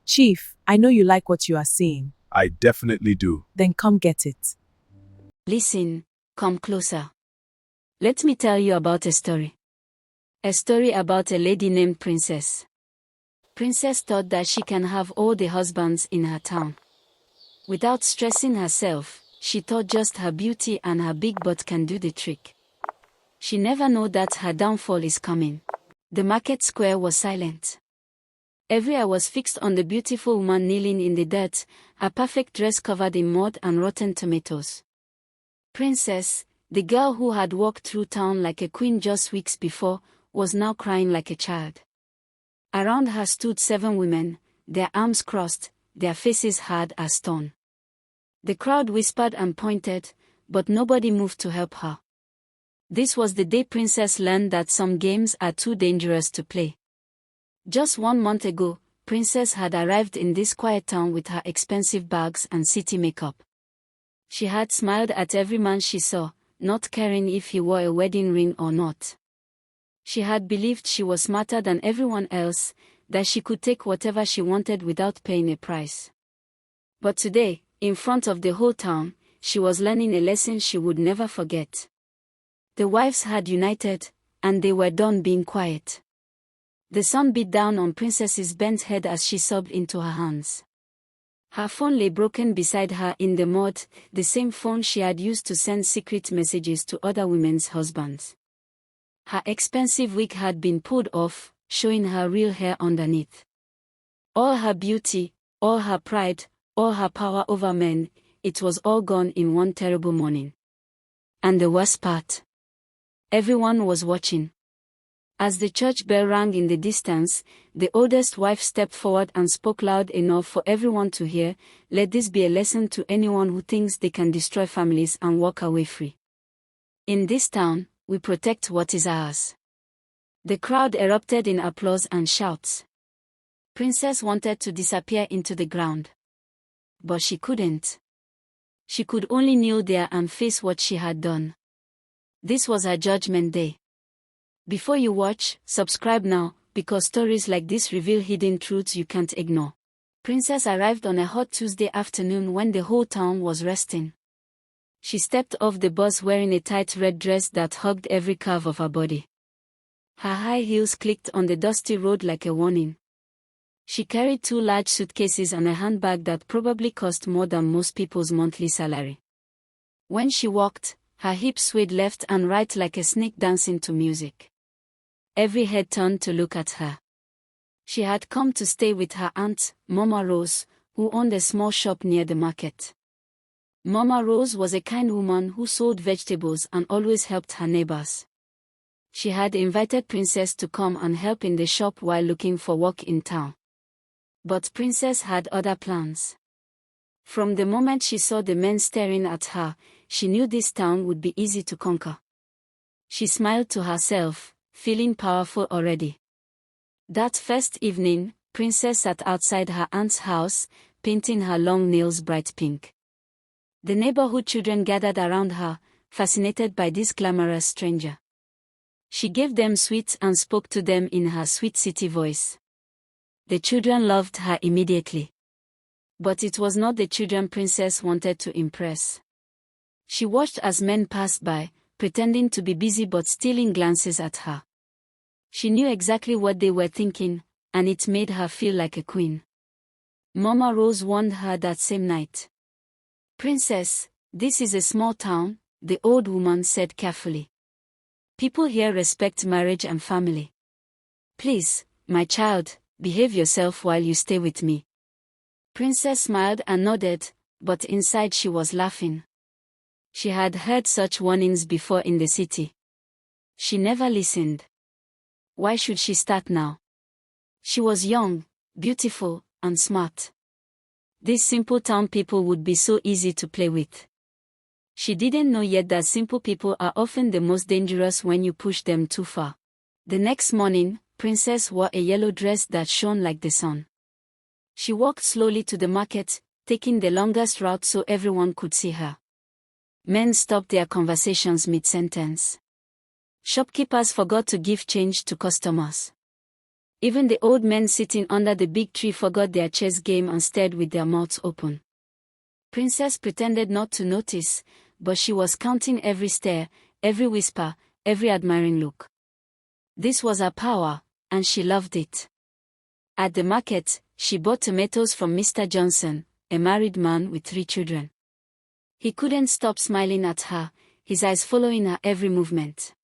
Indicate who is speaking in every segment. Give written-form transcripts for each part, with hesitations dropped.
Speaker 1: Chief, I know you like what you are seeing.
Speaker 2: I definitely do.
Speaker 1: Then come get it.
Speaker 3: Listen, come closer. Let me tell you about a story. A story about a lady named Princess. Princess thought that she can have all the husbands in her town. Without stressing herself, she thought just her beauty and her big butt can do the trick. She never knew that her downfall is coming. The market square was silent. Every eye was fixed on the beautiful woman kneeling in the dirt, her perfect dress covered in mud and rotten tomatoes. Princess, the girl who had walked through town like a queen just weeks before, was now crying like a child. Around her stood 7 women, their arms crossed, their faces hard as stone. The crowd whispered and pointed, but nobody moved to help her. This was the day Princess learned that some games are too dangerous to play. Just 1 month ago, Princess had arrived in this quiet town with her expensive bags and city makeup. She had smiled at every man she saw, not caring if he wore a wedding ring or not. She had believed she was smarter than everyone else, that she could take whatever she wanted without paying a price. But today, in front of the whole town, she was learning a lesson she would never forget. The wives had united, and they were done being quiet. The sun beat down on Princess's bent head as she sobbed into her hands. Her phone lay broken beside her in the mud, the same phone she had used to send secret messages to other women's husbands. Her expensive wig had been pulled off, showing her real hair underneath. All her beauty, all her pride, all her power over men, it was all gone in one terrible morning. And the worst part? Everyone was watching. As the church bell rang in the distance, the oldest wife stepped forward and spoke loud enough for everyone to hear, "Let this be a lesson to anyone who thinks they can destroy families and walk away free. In this town, we protect what is ours." The crowd erupted in applause and shouts. Princess wanted to disappear into the ground. But she couldn't. She could only kneel there and face what she had done. This was her judgment day. Before you watch, subscribe now, because stories like this reveal hidden truths you can't ignore. Princess arrived on a hot Tuesday afternoon when the whole town was resting. She stepped off the bus wearing a tight red dress that hugged every curve of her body. Her high heels clicked on the dusty road like a warning. She carried 2 large suitcases and a handbag that probably cost more than most people's monthly salary. When she walked, her hips swayed left and right like a snake dancing to music. Every head turned to look at her. She had come to stay with her aunt, Mama Rose, who owned a small shop near the market. Mama Rose was a kind woman who sold vegetables and always helped her neighbors. She had invited Princess to come and help in the shop while looking for work in town. But Princess had other plans. From the moment she saw the men staring at her, she knew this town would be easy to conquer. She smiled to herself, feeling powerful already. That first evening, Princess sat outside her aunt's house, painting her long nails bright pink. The neighborhood children gathered around her, fascinated by this glamorous stranger. She gave them sweets and spoke to them in her sweet city voice. The children loved her immediately. But it was not the children Princess wanted to impress. She watched as men passed by, pretending to be busy but stealing glances at her. She knew exactly what they were thinking, and it made her feel like a queen. Mama Rose warned her that same night. "Princess, this is a small town," the old woman said carefully. "People here respect marriage and family. Please, my child, behave yourself while you stay with me." Princess smiled and nodded, but inside she was laughing. She had heard such warnings before in the city. She never listened. Why should she start now? She was young, beautiful, and smart. These simple town people would be so easy to play with. She didn't know yet that simple people are often the most dangerous when you push them too far. The next morning, Princess wore a yellow dress that shone like the sun. She walked slowly to the market, taking the longest route so everyone could see her. Men stopped their conversations mid-sentence. Shopkeepers forgot to give change to customers. Even the old men sitting under the big tree forgot their chess game and stared with their mouths open. Princess pretended not to notice, but she was counting every stare, every whisper, every admiring look. This was her power, and she loved it. At the market, she bought tomatoes from Mr. Johnson, a married man with 3 children. He couldn't stop smiling at her, his eyes following her every movement.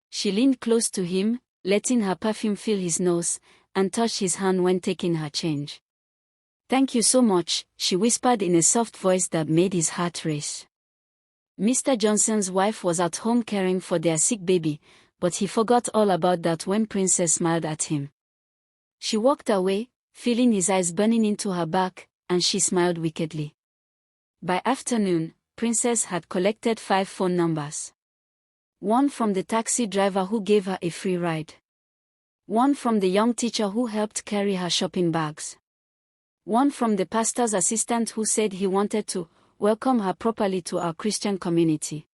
Speaker 3: She leaned close to him, letting her perfume fill his nose, and touched his hand when taking her change. "Thank you so much," she whispered in a soft voice that made his heart race. Mr. Johnson's wife was at home caring for their sick baby, but he forgot all about that when Princess smiled at him. She walked away, feeling his eyes burning into her back, and she smiled wickedly. By afternoon, Princess had collected 5 phone numbers. 1 from the taxi driver who gave her a free ride. 1 from the young teacher who helped carry her shopping bags. 1 from the pastor's assistant who said he wanted to welcome her properly to our Christian community.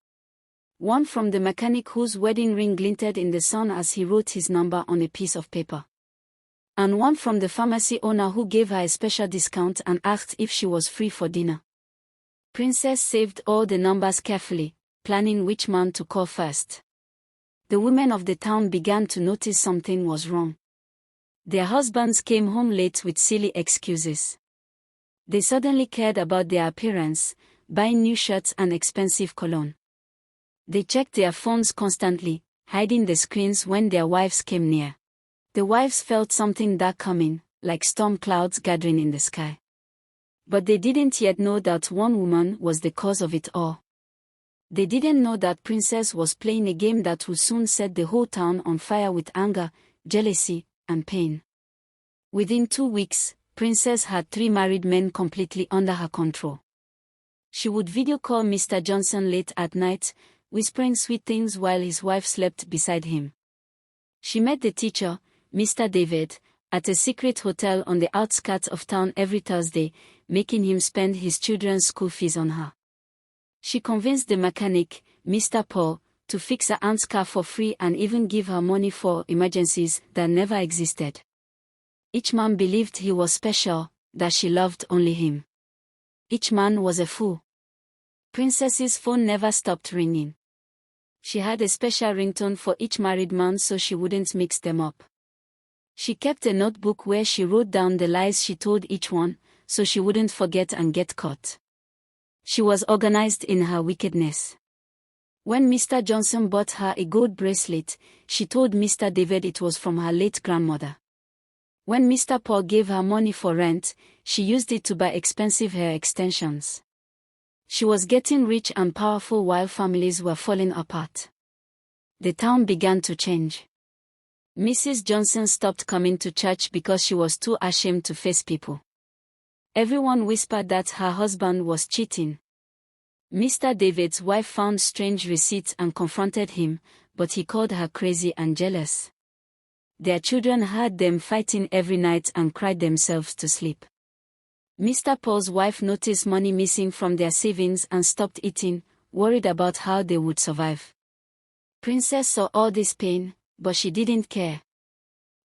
Speaker 3: 1 from the mechanic whose wedding ring glinted in the sun as he wrote his number on a piece of paper. And 1 from the pharmacy owner who gave her a special discount and asked if she was free for dinner. Princess saved all the numbers carefully, planning which man to call first. The women of the town began to notice something was wrong. Their husbands came home late with silly excuses. They suddenly cared about their appearance, buying new shirts and expensive cologne. They checked their phones constantly, hiding the screens when their wives came near. The wives felt something dark coming, like storm clouds gathering in the sky. But they didn't yet know that one woman was the cause of it all. They didn't know that Princess was playing a game that would soon set the whole town on fire with anger, jealousy, and pain. Within 2 weeks, Princess had 3 married men completely under her control. She would video call Mr. Johnson late at night, whispering sweet things while his wife slept beside him. She met the teacher, Mr. David, at a secret hotel on the outskirts of town every Thursday, making him spend his children's school fees on her. She convinced the mechanic, Mr. Paul, to fix her aunt's car for free and even give her money for emergencies that never existed. Each man believed he was special, that she loved only him. Each man was a fool. Princess's phone never stopped ringing. She had a special ringtone for each married man so she wouldn't mix them up. She kept a notebook where she wrote down the lies she told each one, so she wouldn't forget and get caught. She was organized in her wickedness. When Mr. Johnson bought her a gold bracelet, she told Mr. David it was from her late grandmother. When Mr. Paul gave her money for rent, she used it to buy expensive hair extensions. She was getting rich and powerful while families were falling apart. The town began to change. Mrs. Johnson stopped coming to church because she was too ashamed to face people. Everyone whispered that her husband was cheating. Mr. David's wife found strange receipts and confronted him, but he called her crazy and jealous. Their children heard them fighting every night and cried themselves to sleep. Mr. Paul's wife noticed money missing from their savings and stopped eating, worried about how they would survive. Princess saw all this pain, but she didn't care.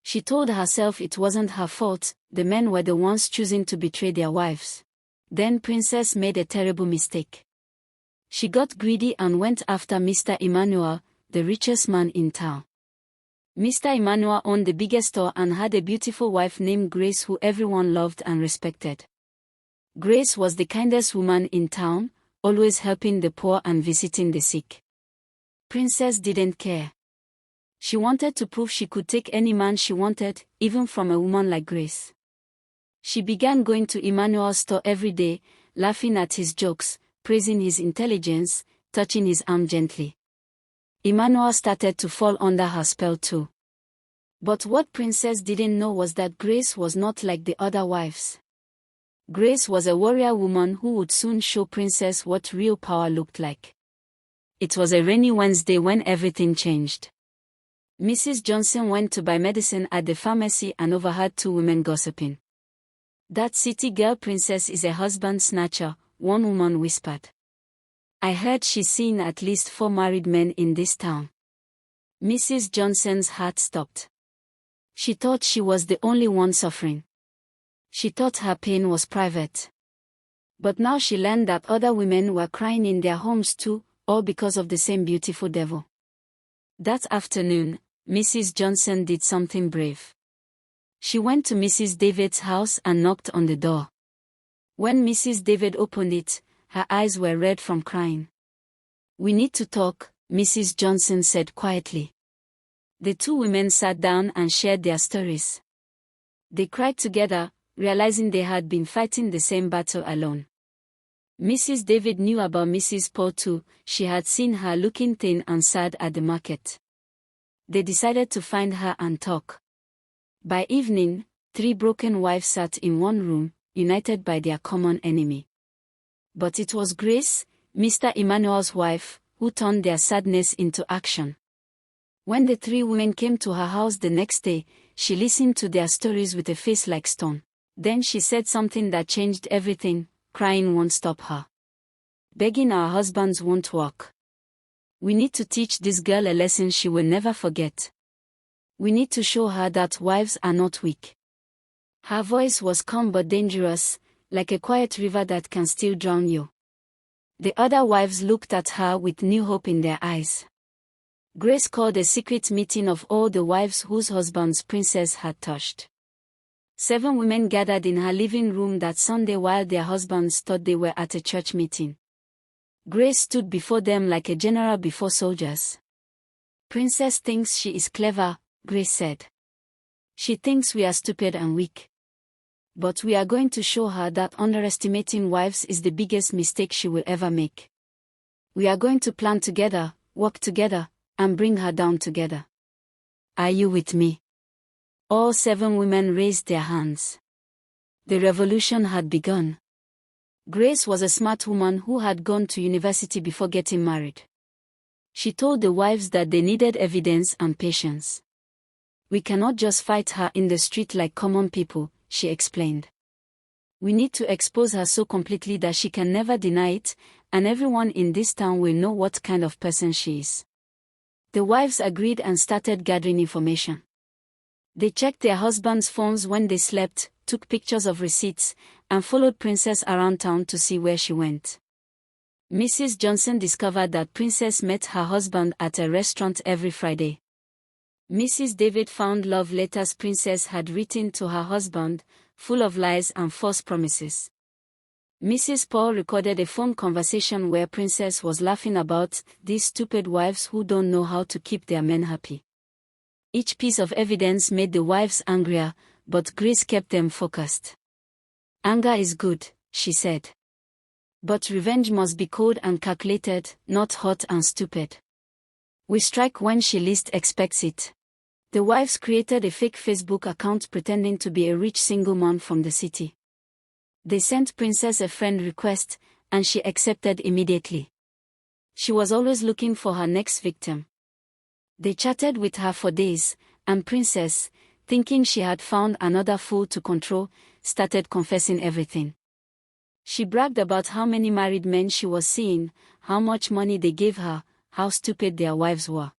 Speaker 3: She told herself it wasn't her fault, the men were the ones choosing to betray their wives. Then Princess made a terrible mistake. She got greedy and went after Mr. Emmanuel, the richest man in town. Mr. Emmanuel owned the biggest store and had a beautiful wife named Grace who everyone loved and respected. Grace was the kindest woman in town, always helping the poor and visiting the sick. Princess didn't care. She wanted to prove she could take any man she wanted, even from a woman like Grace. She began going to Emmanuel's store every day, laughing at his jokes, praising his intelligence, touching his arm gently. Emmanuel started to fall under her spell too. But what Princess didn't know was that Grace was not like the other wives. Grace was a warrior woman who would soon show Princess what real power looked like. It was a rainy Wednesday when everything changed. Mrs. Johnson went to buy medicine at the pharmacy and overheard 2 women gossiping. "That city girl Princess is a husband snatcher," one woman whispered. "I heard she's seen at least 4 married men in this town." Mrs. Johnson's heart stopped. She thought she was the only one suffering. She thought her pain was private. But now she learned that other women were crying in their homes too, all because of the same beautiful devil. That afternoon, Mrs. Johnson did something brave. She went to Mrs. David's house and knocked on the door. When Mrs. David opened it, her eyes were red from crying. "We need to talk," Mrs. Johnson said quietly. The two women sat down and shared their stories. They cried together, realizing they had been fighting the same battle alone. Mrs. David knew about Mrs. Paul too. She had seen her looking thin and sad at the market. They decided to find her and talk. By evening, 3 broken wives sat in one room, united by their common enemy. But it was Grace, Mr. Emmanuel's wife, who turned their sadness into action. When the 3 women came to her house the next day, she listened to their stories with a face like stone. Then she said something that changed everything: crying won't stop her. Begging our husbands won't work. We need to teach this girl a lesson she will never forget. We need to show her that wives are not weak. Her voice was calm but dangerous, like a quiet river that can still drown you. The other wives looked at her with new hope in their eyes. Grace called a secret meeting of all the wives whose husbands Princess had touched. 7 women gathered in her living room that Sunday while their husbands thought they were at a church meeting. Grace stood before them like a general before soldiers. "Princess thinks she is clever," Grace said. "She thinks we are stupid and weak. But we are going to show her that underestimating wives is the biggest mistake she will ever make. We are going to plan together, work together, and bring her down together. Are you with me?" All 7 women raised their hands. The revolution had begun. Grace was a smart woman who had gone to university before getting married. She told the wives that they needed evidence and patience. "We cannot just fight her in the street like common people," she explained. "We need to expose her so completely that she can never deny it, and everyone in this town will know what kind of person she is." The wives agreed and started gathering information. They checked their husbands' phones when they slept, took pictures of receipts, and followed Princess around town to see where she went. Mrs. Johnson discovered that Princess met her husband at a restaurant every Friday. Mrs. David found love letters Princess had written to her husband, full of lies and false promises. Mrs. Paul recorded a phone conversation where Princess was laughing about these stupid wives who don't know how to keep their men happy. Each piece of evidence made the wives angrier, but Grace kept them focused. "Anger is good," she said. "But revenge must be cold and calculated, not hot and stupid. We strike when she least expects it." The wives created a fake Facebook account pretending to be a rich single man from the city. They sent Princess a friend request, and she accepted immediately. She was always looking for her next victim. They chatted with her for days, and Princess, thinking she had found another fool to control, started confessing everything. She bragged about how many married men she was seeing, how much money they gave her, how stupid their wives were.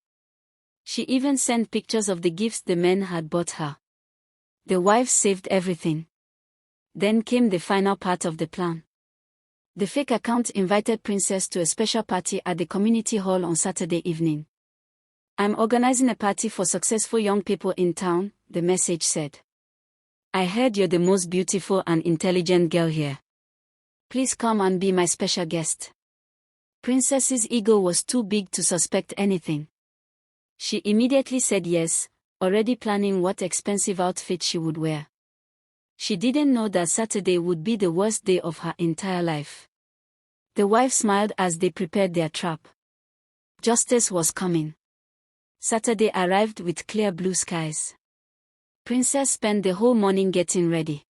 Speaker 3: She even sent pictures of the gifts the men had bought her. The wives saved everything. Then came the final part of the plan. The fake account invited Princess to a special party at the community hall on Saturday evening. "I'm organizing a party for successful young people in town," the message said. "I heard you're the most beautiful and intelligent girl here. Please come and be my special guest." Princess's ego was too big to suspect anything. She immediately said yes, already planning what expensive outfit she would wear. She didn't know that Saturday would be the worst day of her entire life. The wives smiled as they prepared their trap. Justice was coming. Saturday arrived with clear blue skies. Princess spent the whole morning getting ready.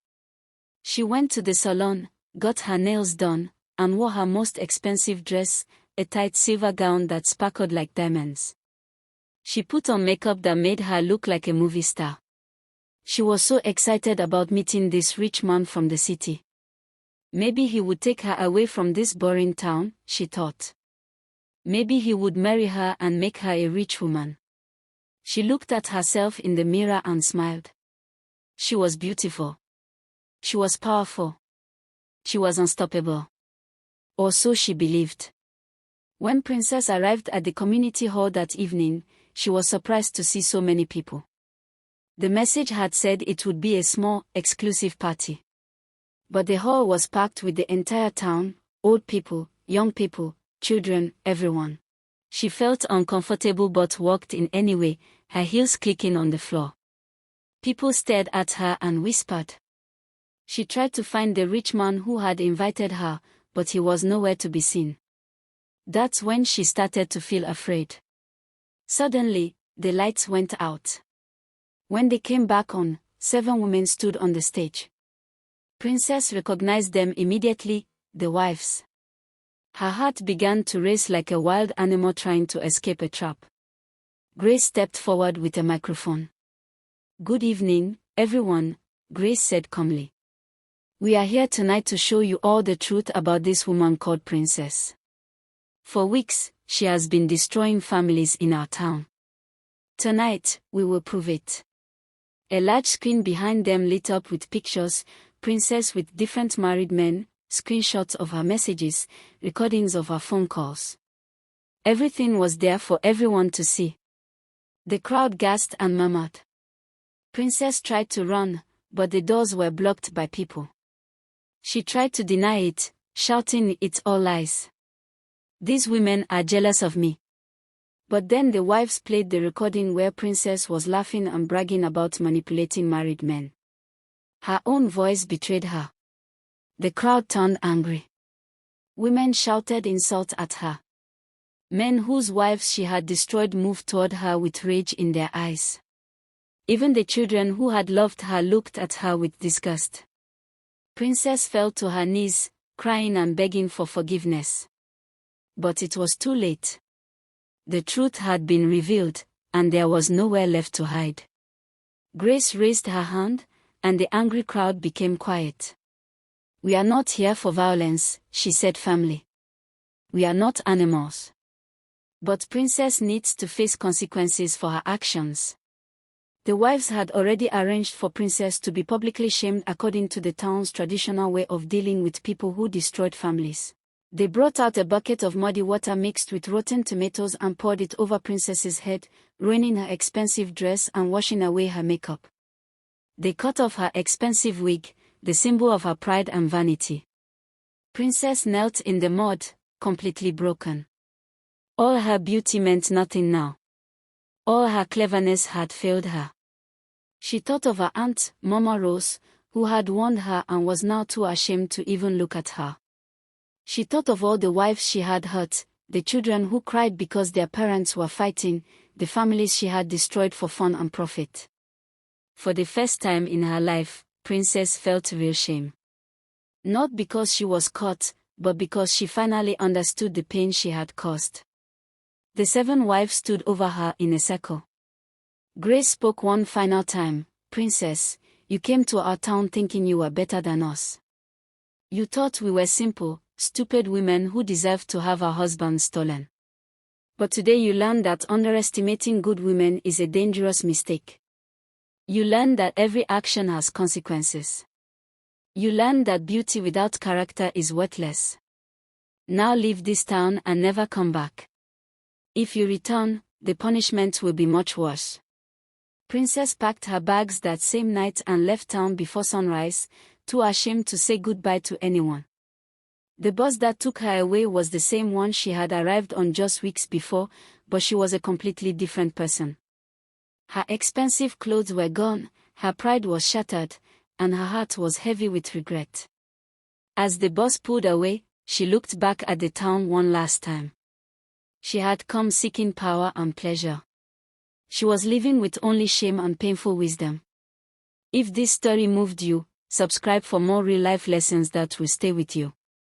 Speaker 3: She went to the salon, got her nails done, and wore her most expensive dress, a tight silver gown that sparkled like diamonds. She put on makeup that made her look like a movie star. She was so excited about meeting this rich man from the city. Maybe he would take her away from this boring town, she thought. Maybe he would marry her and make her a rich woman. She looked at herself in the mirror and smiled. She was beautiful. She was powerful. She was unstoppable. Or so she believed. When Princess arrived at the community hall that evening, she was surprised to see so many people. The message had said it would be a small, exclusive party. But the hall was packed with the entire town, old people, young people, children, everyone. She felt uncomfortable but walked in anyway, her heels clicking on the floor. People stared at her and whispered. She tried to find the rich man who had invited her, but he was nowhere to be seen. That's when she started to feel afraid. Suddenly, the lights went out. When they came back on, 7 women stood on the stage. Princess recognized them immediately, the wives. Her heart began to race like a wild animal trying to escape a trap. Grace stepped forward with a microphone. "Good evening, everyone," Grace said calmly. "We are here tonight to show you all the truth about this woman called Princess. For weeks, she has been destroying families in our town. Tonight, we will prove it." A large screen behind them lit up with pictures, Princess with different married men, screenshots of her messages, recordings of her phone calls. Everything was there for everyone to see. The crowd gasped and murmured. Princess tried to run, but the doors were blocked by people. She tried to deny it, shouting, "It's all lies. These women are jealous of me." But then the wives played the recording where Princess was laughing and bragging about manipulating married men. Her own voice betrayed her. The crowd turned angry. Women shouted insults at her. Men whose wives she had destroyed moved toward her with rage in their eyes. Even the children who had loved her looked at her with disgust. Princess fell to her knees, crying and begging for forgiveness. But it was too late. The truth had been revealed, and there was nowhere left to hide. Grace raised her hand, and the angry crowd became quiet. "We are not here for violence," she said firmly. "We are not animals." But Princess needs to face consequences for her actions. The wives had already arranged for Princess to be publicly shamed according to the town's traditional way of dealing with people who destroyed families. They brought out a bucket of muddy water mixed with rotten tomatoes and poured it over Princess's head, ruining her expensive dress and washing away her makeup. They cut off her expensive wig, the symbol of her pride and vanity. Princess knelt in the mud, completely broken. All her beauty meant nothing now. All her cleverness had failed her. She thought of her aunt, Mama Rose, who had warned her and was now too ashamed to even look at her. She thought of all the wives she had hurt, the children who cried because their parents were fighting, the families she had destroyed for fun and profit. For the first time in her life, Princess felt real shame. Not because she was caught, but because she finally understood the pain she had caused. The 7 wives stood over her in a circle. Grace spoke one final time. "Princess, you came to our town thinking you were better than us. You thought we were simple, stupid women who deserved to have our husbands stolen. But today you learned that underestimating good women is a dangerous mistake. You learned that every action has consequences. You learned that beauty without character is worthless. Now leave this town and never come back. If you return, the punishment will be much worse." Princess packed her bags that same night and left town before sunrise, too ashamed to say goodbye to anyone. The bus that took her away was the same one she had arrived on just weeks before, but she was a completely different person. Her expensive clothes were gone, her pride was shattered, and her heart was heavy with regret. As the bus pulled away, she looked back at the town one last time. She had come seeking power and pleasure. She was living with only shame and painful wisdom. If this story moved you, subscribe for more real-life lessons that will stay with you.